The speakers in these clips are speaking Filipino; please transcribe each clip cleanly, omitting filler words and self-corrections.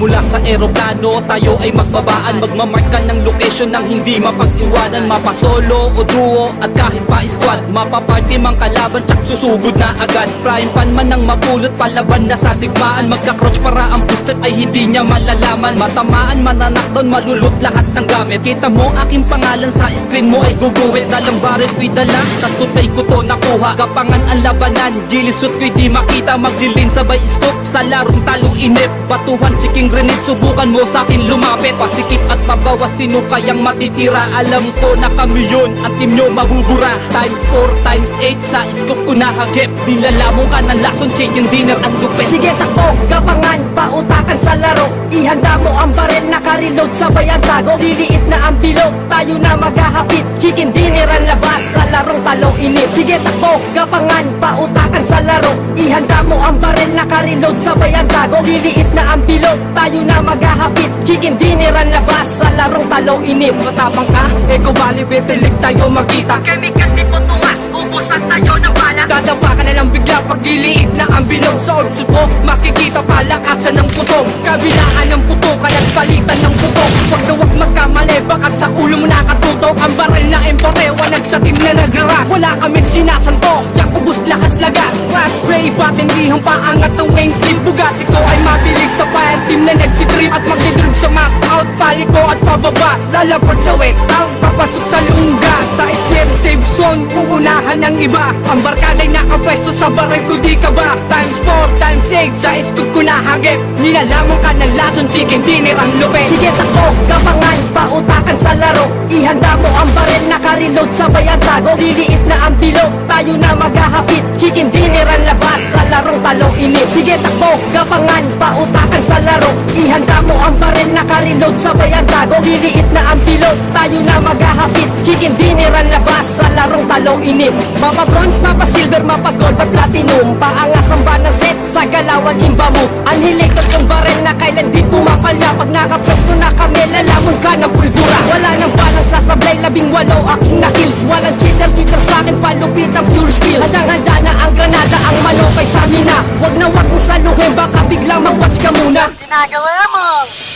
Mula sa eroplano, tayo ay magbabaan. Magmamark ka ng location nang hindi mapagsiwanan. Mapasolo o duo at kahit pa squad, mapaparty mang kalaban tsak susugod na agad. Prime pan man ang mapulot, palaban na sa digmaan. Magka-crouch para ang booster ay hindi niya malalaman. Matamaan, mananakton, malulot lahat ng gamit. Kita mo aking pangalan sa screen mo ay guguwit. Dalang baret ko'y dala, sa supay ko to nakuha. Gapangan ang labanan, gilisot ko'y di makita. Maglilin sabay scope sa larong talong inip. Batuhan, chiking grenade, subukan mo sa akin lumapit. Pasikip at pabawas, sino kayang matitira? Alam ko na kami yun, ang team nyo mabubura. Times 4, times 8, sa scope ko nahagip. Nilalamong ka ng lason, chicken dinner at lupet. Sige takbo, gapangan, pautakan sa laro. Ihanda mo ang barel, naka-reload, sabay ang tago. Liliit na ang bilog, tayo na maghahapit. Chicken dinner ang labas, sa larong talong inip. Sige takbo, gapangan, pautakan sa laro. Ihanda mo ang barel, naka-reload, sabay ang tago. Liliit na ang bilog, tayo na maghahapit. Chicken dinner ang labas, sa larong talong inip. Matapang ka, ikaw bali betilig tayo magkita. Chemical di po tumas, ubusan tayo ng bala. Dadapa ka na lang bigla pag liliit na ang bilog. Sa orbs mo, makikita palakasan ng putok. Kabilaan ng putokan at palitan ng putok. Huwag na huwag magkamali, baka sa ulo mo nakatutok. Ang baril na empore, wanag sa team na nagraras. Wala kaming sinasanto, diyak ubus lahat lagas. Flash spray, batendihang paangat ng wing team. Bugatti ko ay mabilis sa fire team na nagtitrip. At magdidrip sa mass out, paliko at pababa. Lalapag sa wet out, papasok sa lungga. Sa snare safe zone, uunahan ng iba. Ang barkada'y nakapwesto sa baril ko, di ka ba? Times 4, times 8, sa scoop ko nahagip. Nilalamong ka ng lason, chicken dinner ang lupet. Sige takbo, gapangan, pautakan sa laro. Ihanda mo ang barel, naka-reload, sabay ang tago. Liliit na ang bilog, tayo na maghahapit. Chicken dinner ang labas, sa larong talong inip. Sige takbo, gapangan, pautakan sa laro. Ihanda mo ang barel, naka-reload, sabay ang tago. Liliit na ang bilog, tayo na maghahapit. Chicken dinner ang labas, sa larong talong inip. Mapa bronze, mapa silver, mapa gold at platinum. Paangas ang banner set, sa galawan imba mo. Anhilated kong barel na kailan di pumapalya. Pag nakapwesto na kami, lalamon ka ng pulbura. Wala nang balang sasablay, 18 aking na-kills. Walang cheater sa akin, palupit ang pure skills. Handang-handa na ang granada, ang malupay sa amin na. Wag na wag mong saluhin, baka biglang mag-watch ka muna. Ginagawa mo!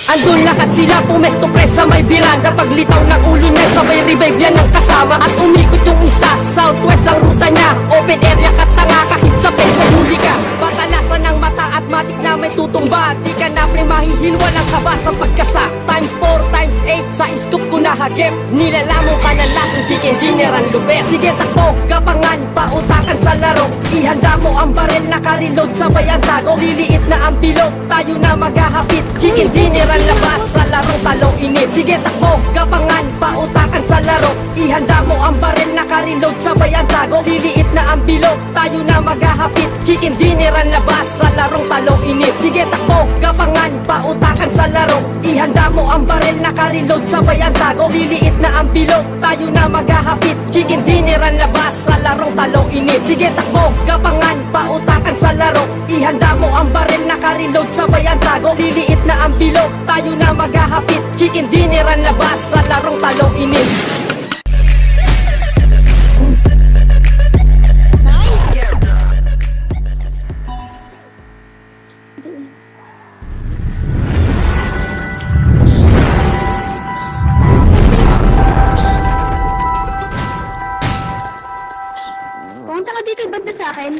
Andun lahat sila, pumesto press sa may biranda. Paglitaw ng ulo niya, sabay revive yan ang kasama. At umikot yung isa, southwest ang ruta niya. Open area katanga, kahit sa pensa huli ka. Patalasan ng mata at matik na may tutumba. Di ka na pre mahihil, walang kaba sa pagkasa. Times 4, times 8, sa scoop ko nahagip. Nilalamong ka ng lasong, chicken dinner ang lupet. Sige takbo, gapangan, pautakan sa laro. Ihanda mo ang barel, naka-reload, sabay ang tago. Liliit na ang bilog, tayo na maghahapit. Chicken dinner ang labas, sa larong talong inip. Sige takbo, gapangan, pautakan sa laro. Ihanda mo ang barel, naka-reload, sabay ang tago. Liliit na ang bilog, tayo na maghahapit. Chicken dinner ang labas, sa larong talong inip. Sige takbo, gapangan, pautakan sa laro. Ihanda mo ang barel, naka-reload, sabay ang tago. Liliit na ang bilog, tayo na maghahapit. Chicken dinner ang labas, sa larong talong inip. Sige takbo, gapangan, pautakan sa laro. Ihanda mo ang barel, naka-reload, sabay ang tago. Liliit na ang bilog, tayo na maghahapit. Chicken dinner ang labas, sa larong talong inip. Pumunta ka dito, banda sa akin.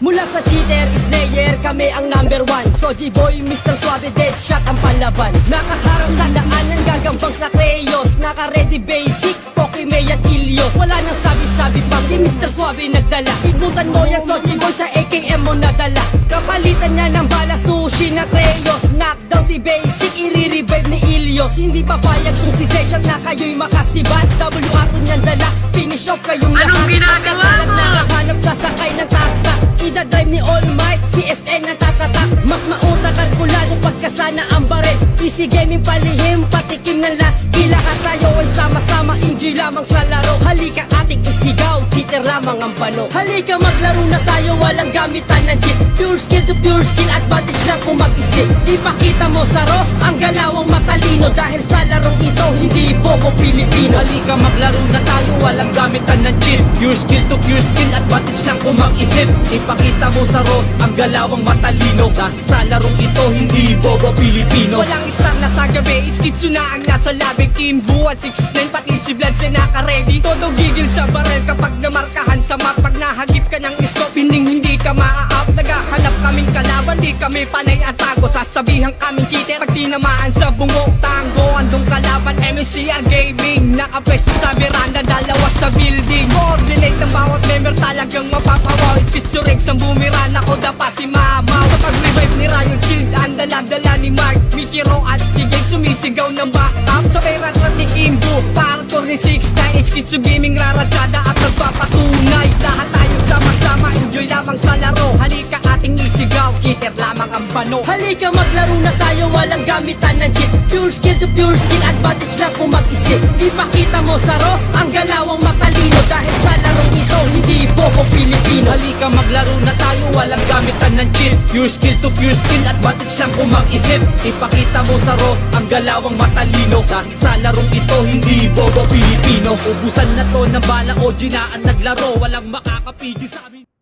Mula sa cheater, slayer, kami ang number 1. Soji boy, Mr. Suave, dead shot ang palaban. Nakaharang sa daanan, gagambang sa kreyos. Naka-ready basic, Pokemay at Ilios. Wala nang sabi-sabi pa, si Mr. Suave nagdala. Ikutan mo yan, Soji boy, sa AKM mo nadala. Kapalitan niya ng bala, sushi na kreyos. Knockdown si basic, i-revive ni Ilios. Hindi papayag kung si Dejan na kayo'y makasibat. WR ko niyan dala, finish off kayong lahat. Anong ginagawa mo? Nakahanap sasakay ng taktak. Ida-drive ni All Might, CSN na tatatak. Mas mautak at kulado pagkasana ang baril. Easy gaming palihim, patikim ng last kill. Lahat tayo ay sama-sama, enjoy lamang sa laro. Halika ating isigaw, cheater lamang ang pano. Halika maglaro na tayo, walang gamitan ng cheat. Pure skill to pure skill, advantage lang kung mag-isip. Ipakita mo sa Ross ang galawang matalino. Dahil sa larong ito, hindi bobo Pilipino. Halika maglaro na tayo, walang gamitan ng cheat. Pure skill to pure skill, advantage lang kung mag-isip. Ipakita mo sa Ross ang galawang matalino. Dahil sa larong ito, hindi bobo Pilipino. Walang star na sa gabi, iskitso na ang nasa labi. Kimbo at 6'9", pati si Vlad siya naka-ready. Todo gigil sa barel kapag namarkahan sa map. Pag nahagip ka ng scope, hindi ka maa-up. Naghahanap kaming kalaban, di kami panay at tago. Sasabihan kaming cheater, pag tinamaan sa bungo. Tango, andong kalaban, MSCR Gaming. Nakapwesto sa veranda, dalawa sa building. Coordinate ng bawat member, talagang mapapawaw. Iskitso Rex ang bumiran, ako dapa si Mamaw. Sa pag-revive ni Ryan Shield, ang dala-dala ni Mark Michiro at si Jake sumisigaw ng backup. Sa rat ni Kimbo, parkour ni 6'9", Iskitso Gaming raratsada at nagpapatunay. Lahat tayo sama-sama, enjoy lamang sa laro. Halika ating isigaw, cheater lamang ang bano. Halika maglaro na tayo, walang gamitan ng cheat. Pure skill to pure skill, advantage lang kung mag-isip. Ipakita mo sa Ross ang galawang matalino. Dahil sa larong ito, hindi bobo Pilipino. Halika maglaro na tayo, walang gamitan ng cheat. Pure skill to pure skill, advantage lang kung mag-isip. Ipakita mo sa Ross ang galawang matalino. Dahil sa larong ito, hindi bobo Pilipino. Ubusan na to ng bala o ginaan naglaro, walang makakapigil sa amin.